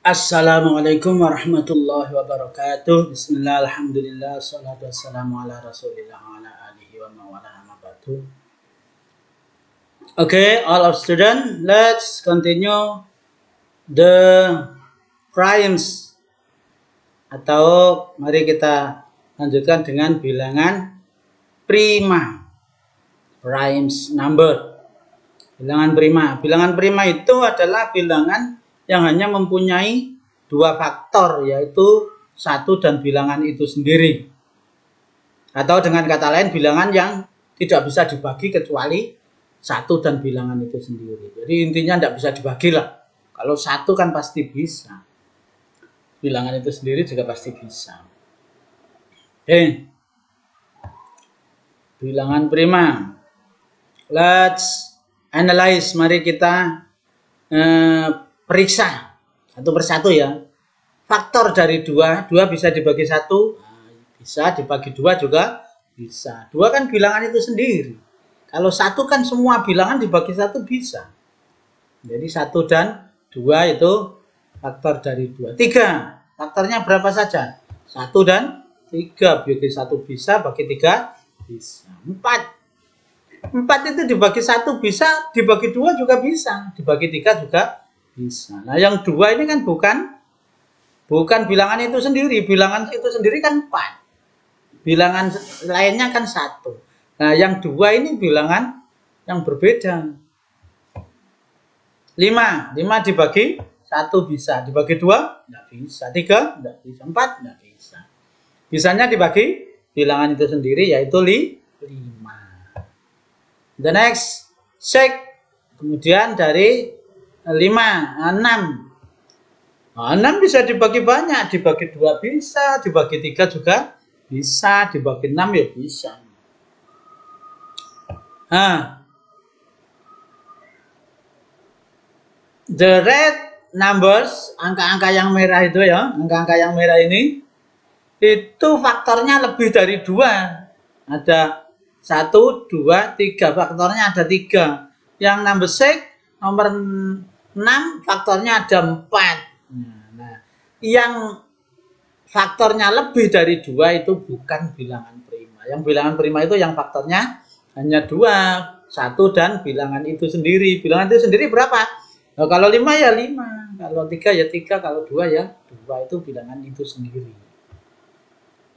Assalamualaikum warahmatullahi wabarakatuh. Bismillah, alhamdulillah, salatu wassalamu ala rasulillah wa ala alihi wa mawala amabatu. Okay, all of students, let's continue the primes. Atau mari kita lanjutkan dengan bilangan prima. Primes number. Bilangan prima. Bilangan prima itu adalah bilangan yang hanya mempunyai dua faktor, yaitu satu dan bilangan itu sendiri. Atau dengan kata lain, bilangan yang tidak bisa dibagi kecuali satu dan bilangan itu sendiri. Jadi intinya tidak bisa dibagi lah. Kalau satu kan pasti bisa. Bilangan itu sendiri juga pasti bisa. Oke. Bilangan prima. Let's analyze. Mari kita periksa satu persatu ya. Faktor dari dua bisa dibagi satu, bisa dibagi dua juga bisa. Dua kan bilangan itu sendiri. Kalau satu kan semua bilangan dibagi satu bisa. Jadi satu dan dua itu faktor dari dua. Tiga, faktornya berapa saja? Satu dan tiga, bagi satu bisa, bagi tiga bisa. Empat itu dibagi satu bisa, dibagi dua juga bisa, dibagi tiga juga bisa. Nah, yang dua ini kan bukan bilangan itu sendiri. Bilangan itu sendiri kan 4. Bilangan lainnya kan 1. Nah, yang dua ini bilangan yang berbeda. 5 dibagi 1 bisa, dibagi 2 tidak bisa, 3 tidak bisa, 4 tidak bisa. Bisanya dibagi bilangan itu sendiri, yaitu 5. The next, check. Kemudian dari 5, 6. 6 bisa dibagi banyak, dibagi 2 bisa, dibagi 3 juga bisa, dibagi 6 ya bisa. The red numbers, angka-angka yang merah itu ya, angka-angka yang merah ini, itu faktornya lebih dari 2. Ada 1, 2, 3, faktornya ada 3. Yang number 6, nomor 6 faktornya ada 4. Nah, yang faktornya lebih dari 2 itu bukan bilangan prima. Yang bilangan prima itu yang faktornya hanya 2, 1 dan bilangan itu sendiri. Bilangan itu sendiri berapa? Nah, kalau 5 ya 5, kalau 3 ya 3, kalau 2 ya 2, itu bilangan itu sendiri.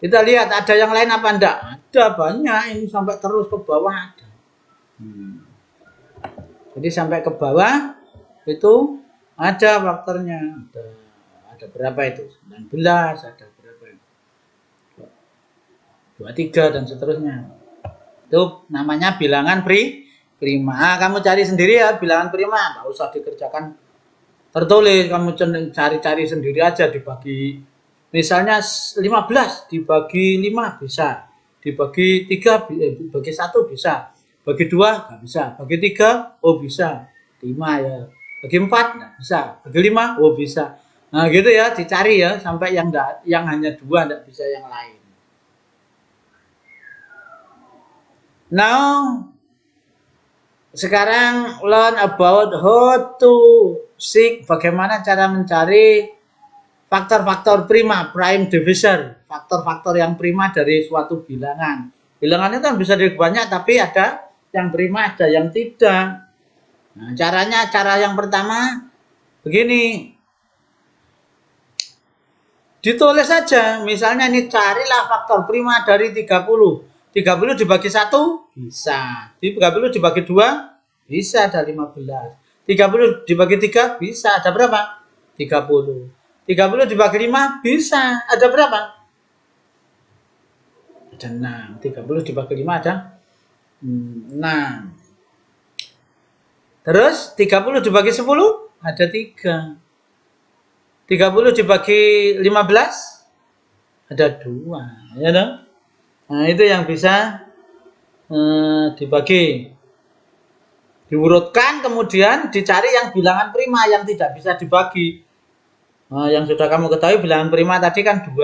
Kita lihat ada yang lain apa enggak? Ada banyak, ini sampai terus ke bawah ada. Jadi sampai ke bawah itu ada faktornya. Ada berapa itu? 19, ada berapa itu? 23 dan seterusnya. Itu namanya bilangan prima. Kamu cari sendiri ya bilangan prima, enggak usah dikerjakan tertulis, kamu cari-cari sendiri aja, dibagi. Misalnya 15 dibagi 5 bisa, dibagi 3 bagi 1 bisa, bagi 2 nggak bisa, bagi 3 oh bisa, 5 ya, bagi 4 nggak bisa, bagi 5 oh bisa. Nah gitu ya, dicari ya sampai yang hanya 2 nggak bisa yang lain. Now sekarang learn about how to seek, bagaimana cara mencari faktor-faktor prima, prime divisor, faktor-faktor yang prima dari suatu bilangan. Bilangan itu bisa dari banyak, tapi ada yang prima, ada yang tidak. Nah, cara yang pertama begini. Ditulis saja, misalnya ini carilah faktor prima dari 30. 30 dibagi 1 bisa. 30 dibagi 2 bisa, ada 15. 30 dibagi 3 bisa, ada berapa? 30. 30 dibagi 5 bisa, ada berapa? Ada 6. 30 dibagi 5 ada 6. Terus 30 dibagi 10 ada 3. 30 dibagi 15 ada 2, ya dong? Nah, itu yang bisa dibagi. Diurutkan, kemudian dicari yang bilangan prima yang tidak bisa dibagi. Nah, yang sudah kamu ketahui bilangan prima tadi kan 2,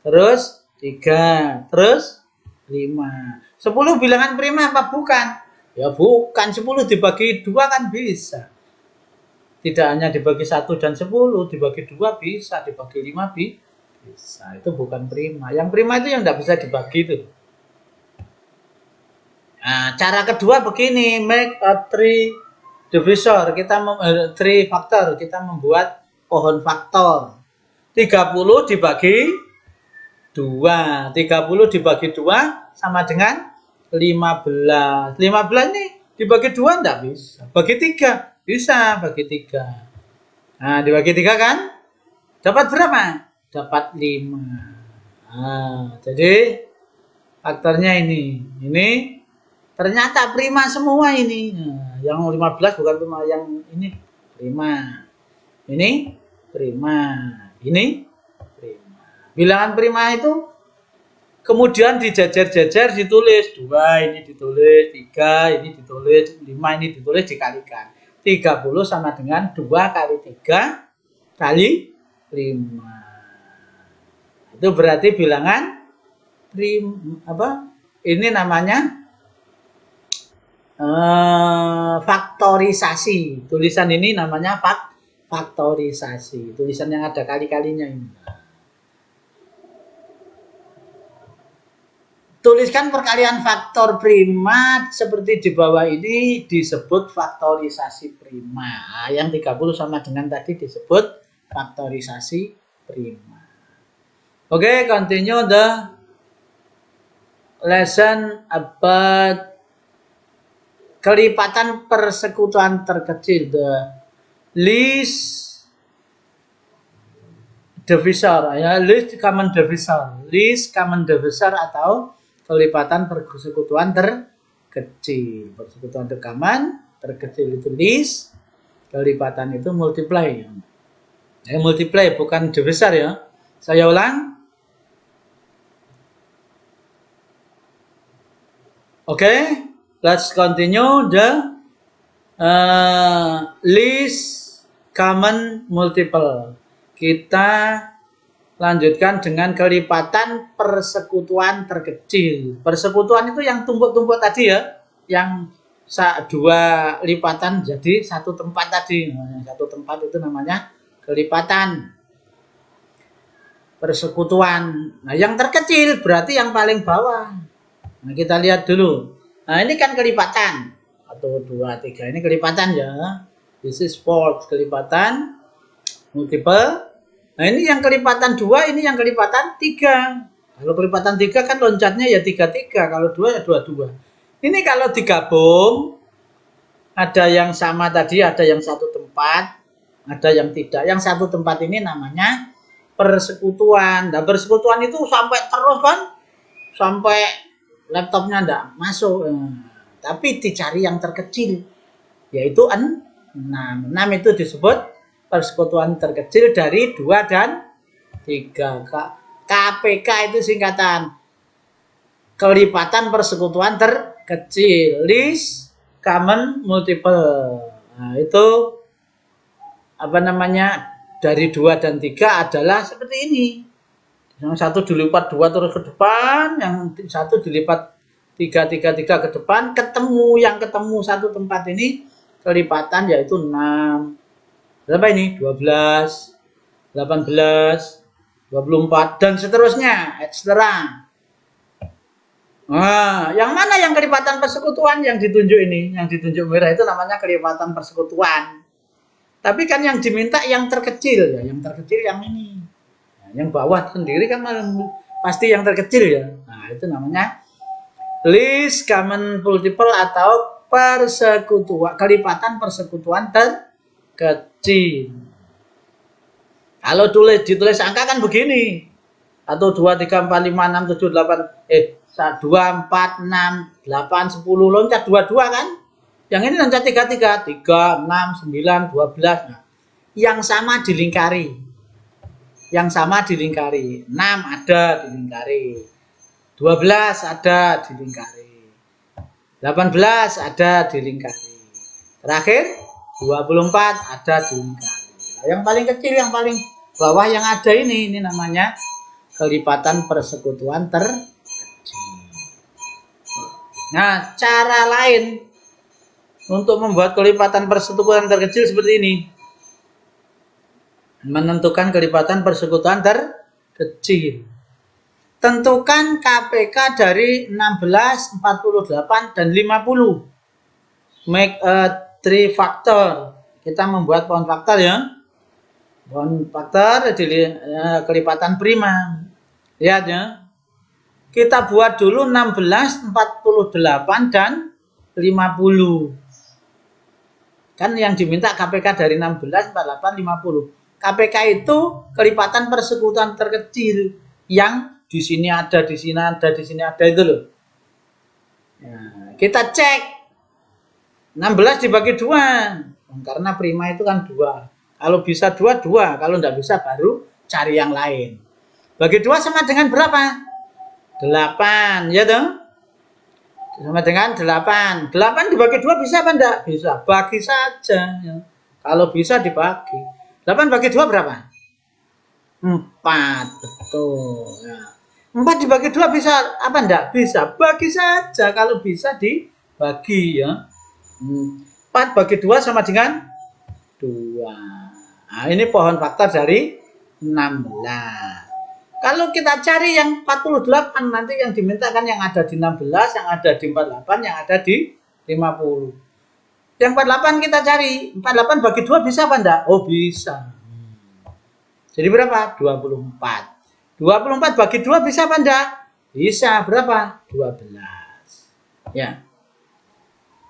terus 3, terus 5. 10 bilangan prima apa bukan? Ya bukan, 10 dibagi 2 kan bisa. Tidak hanya dibagi 1 dan 10, dibagi 2 bisa, dibagi 5 bisa. Itu bukan prima. Yang prima itu yang tidak bisa dibagi itu. Nah, cara kedua begini, make a tree divisor. Tree factor, kita membuat pohon faktor. 30 dibagi 2. 30 dibagi 2 sama dengan 15. 15 ini dibagi 2 enggak bisa. Bagi 3 bisa, bagi 3. Nah, dibagi 3 kan? Dapat berapa? Dapat 5. Nah, jadi faktornya ini. Ini ternyata prima semua ini. Nah, yang 15 bukan prima, yang ini prima. Ini prima. Ini prima. Bilangan prima itu kemudian dijajar-jajar, ditulis 2 ini ditulis, 3 ini ditulis, 5 ini ditulis, dikalikan. 30 sama dengan 2 kali 3 kali 5. Itu berarti bilangan ini namanya faktorisasi. Tulisan ini namanya faktorisasi. Tulisan yang ada kali-kalinya ini. Tuliskan perkalian faktor prima seperti di bawah ini disebut faktorisasi prima. Nah, yang 30 sama dengan tadi disebut faktorisasi prima. Oke, continue the lesson about kelipatan persekutuan terkecil, the least divisor, ya, least common divisor atau kelipatan persekutuan terkecil. Persekutuan terkecil itu least, kelipatan itu multiply. Multiply bukan divisor ya. Saya ulang. Oke, let's continue the least common multiple. Kita lanjutkan dengan kelipatan persekutuan terkecil. Persekutuan itu yang tumpuk-tumpuk tadi ya, yang 2 lipatan jadi 1 tempat tadi. Nah, 1 tempat itu namanya kelipatan persekutuan. Nah, yang terkecil berarti yang paling bawah. Nah, kita lihat dulu. Nah, ini kan kelipatan. 1, 2, 3. Ini kelipatan ya. This is fourth, kelipatan multiple. Nah, ini yang kelipatan 2, ini yang kelipatan 3. Kalau kelipatan 3 kan loncatnya ya 3, kalau 2 ya 2. Ini kalau digabung, ada yang sama tadi, ada yang 1 tempat, ada yang tidak. Yang 1 tempat ini namanya persekutuan. Nah, persekutuan itu sampai terus kan, sampai laptopnya enggak masuk. Tapi dicari yang terkecil, yaitu 6. 6 itu disebut persekutuan terkecil dari 2 dan 3. KPK itu singkatan kelipatan persekutuan terkecil, least common multiple. Nah, itu apa namanya, dari 2 dan 3 adalah seperti ini. Yang 1 dilipat 2 terus ke depan, yang 1 dilipat 3 ke depan, yang ketemu 1 tempat ini kelipatan yaitu 6. Berapa ini? 12, 18, 24, dan seterusnya, etc. Nah, yang mana yang kelipatan persekutuan yang ditunjuk ini? Yang ditunjuk merah itu namanya kelipatan persekutuan. Tapi kan yang diminta yang terkecil, ya, yang terkecil yang ini. Nah, yang bawah sendiri kan pasti yang terkecil ya. Nah, itu namanya least common multiple atau kelipatan persekutuan terkecil. Kalau ditulis angka kan begini. 1, 2, 3, 4, 5, 6, 7, 8, 2, 4, 6, 8, 10, loncat 22 kan? Yang ini loncat 3, 6, 9, 12. Nah, yang sama dilingkari. 6 ada dilingkari. 12 ada dilingkari. 18 ada dilingkari. Terakhir 24 ada dilingkari. Nah, yang paling kecil, yang paling bawah yang ada ini namanya kelipatan persekutuan terkecil. Nah, cara lain untuk membuat kelipatan persekutuan terkecil seperti ini. Menentukan kelipatan persekutuan terkecil. Tentukan KPK dari 16, 48, dan 50. Make a 3 factor. Kita membuat pohon faktor ya. Pohon faktor kelipatan prima. Lihat ya. Kita buat dulu 16, 48, dan 50. Kan yang diminta KPK dari 16, 48, 50. KPK itu kelipatan persekutuan terkecil yang di sini ada, di sini ada, di sini ada itu loh. Nah, kita cek 16 dibagi 2. Karena prima itu kan 2. Kalau bisa 2, 2. Kalau tidak bisa baru cari yang lain. Bagi 2 sama dengan berapa? 8, ya dong? Sama dengan 8. 8 dibagi 2 bisa apa enggak? Bisa. Bagi saja. Ya. Kalau bisa dibagi. 8 bagi 2 berapa? 4. Betul. Ya. 4 dibagi 2 bisa apa enggak? Bisa. Bagi saja. Kalau bisa dibagi ya. 4 bagi 2 sama dengan 2. Nah, ini pohon faktor dari 16. Kalau kita cari yang 48, nanti yang dimintakan yang ada di 16, yang ada di 48, yang ada di 50. Yang 48 kita cari. 48 bagi 2 bisa apa enggak? Oh, bisa. Jadi berapa? 24. 24 bagi 2 bisa apa enggak? Bisa. Berapa? 12. Ya.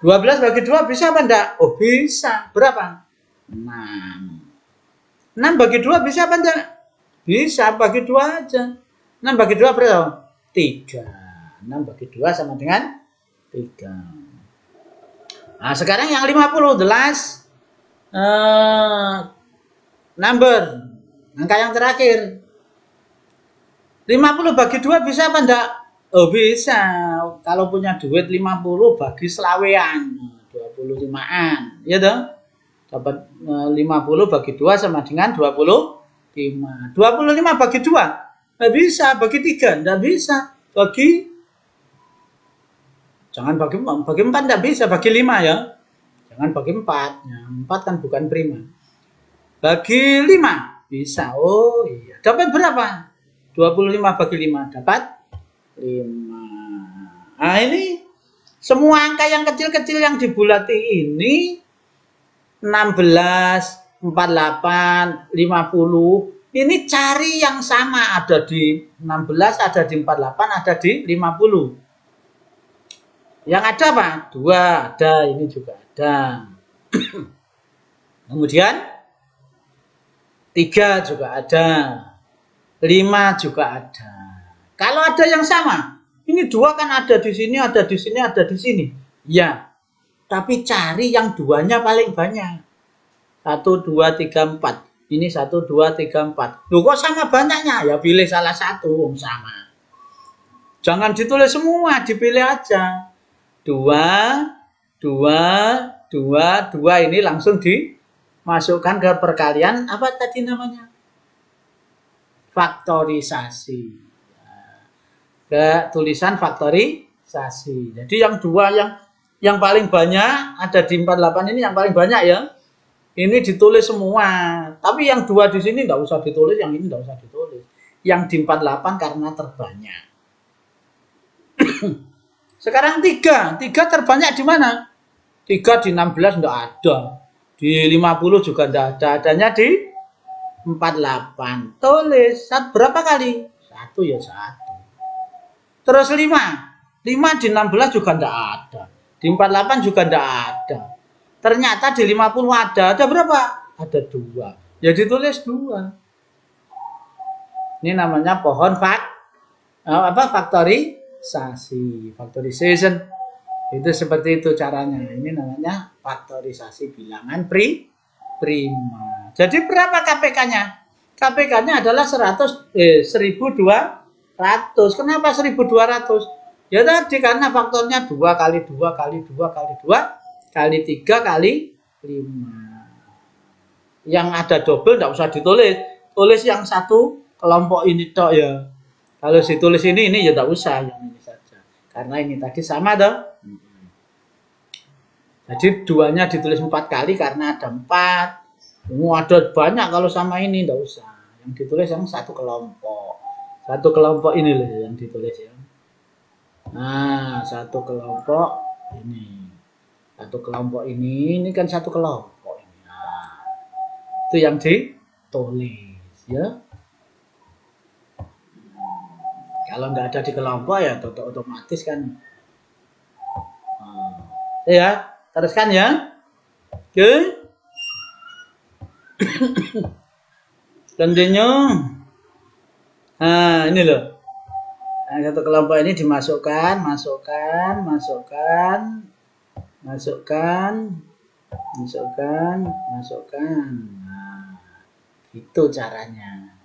12 bagi 2 bisa apa enggak? Oh, bisa. Berapa? 6. 6 bagi 2 bisa apa enggak? Bisa, bagi 2 aja. 6 bagi 2 berapa? 3. 6 bagi 2 sama dengan 3. Nah, sekarang yang 50, the last number. Angka yang terakhir. 50 bagi 2 bisa apa enggak? Oh, bisa. Kalau punya duit 50 bagi selawean. 25-an. Ya dong? Dapat 50 bagi 2 sama dengan 25 bagi 2 nggak bisa, bagi 3 nggak bisa, jangan bagi 4 nggak bisa, bagi 5 ya, jangan bagi 4 ya, 4 kan bukan prima. Bagi 5 bisa. Oh iya, dapat berapa? 25 bagi 5 dapat 5. Nah, ini semua angka yang kecil-kecil yang dibulati ini 16, 48, 50. Ini cari yang sama, ada di 16, ada di 48, ada di 50. Yang ada apa? 2 ada, ini juga ada. Kemudian 3 juga ada. 5 juga ada. Kalau ada yang sama, ini 2 kan ada di sini, ada di sini, ada di sini. Ya, tapi cari yang 2-nya paling banyak. 1, 2, 3, 4. Ini 1, 2, 3, 4. Loh, kok sama banyaknya? Ya pilih salah satu, sama. Jangan ditulis semua, dipilih aja. 2, 2, 2, 2. Ini langsung dimasukkan ke perkalian. Apa tadi namanya? Faktorisasi. Ke tulisan faktorisasi. Jadi yang 2 yang paling banyak ada di 48 ini yang paling banyak ya. Ini ditulis semua. Tapi yang 2 di sini nggak usah ditulis, yang ini nggak usah ditulis. Yang di 48 karena terbanyak. Sekarang 3. 3 terbanyak di mana? 3 di 16 nggak ada. Di 50 juga nggak ada. Adanya di 48. Tulis. Berapa kali? 1 ya 1. Terus 5. 5 di 16 juga nggak ada. Di 48 juga nggak ada. Ternyata di 50 ada. Ada berapa? Ada 2. Ya ditulis 2. Ini namanya pohon faktorisasi. Factorization. Itu seperti itu caranya. Ini namanya faktorisasi bilangan prima. Jadi berapa KPK-nya? KPK-nya adalah 1200. Kenapa 1200? Ya tadi karena faktornya 2 kali 2 kali 2 kali 2 kali 3 kali 5. Yang ada double tidak usah ditulis. Tulis yang satu kelompok ini tok ya. Kalau ditulis ini ya tidak usah, yang ini saja. Karena ini tadi sama toh. Jadi 2-nya ditulis 4 kali karena ada 4. Ada banyak kalau sama ini enggak usah. Yang ditulis yang satu kelompok. Satu kelompok ini loh yang ditulis ya. Nah, satu kelompok ini. Satu kelompok ini kan satu kelompok ini. Nah, itu yang ditulis ya. Kalau nggak ada di kelompok ya otomatis kan. Nah, ya, teruskan ya. Oke. Continue. Nah, ini loh. Nah, satu kelompok ini dimasukkan, masukkan, masukkan. Nah, itu caranya.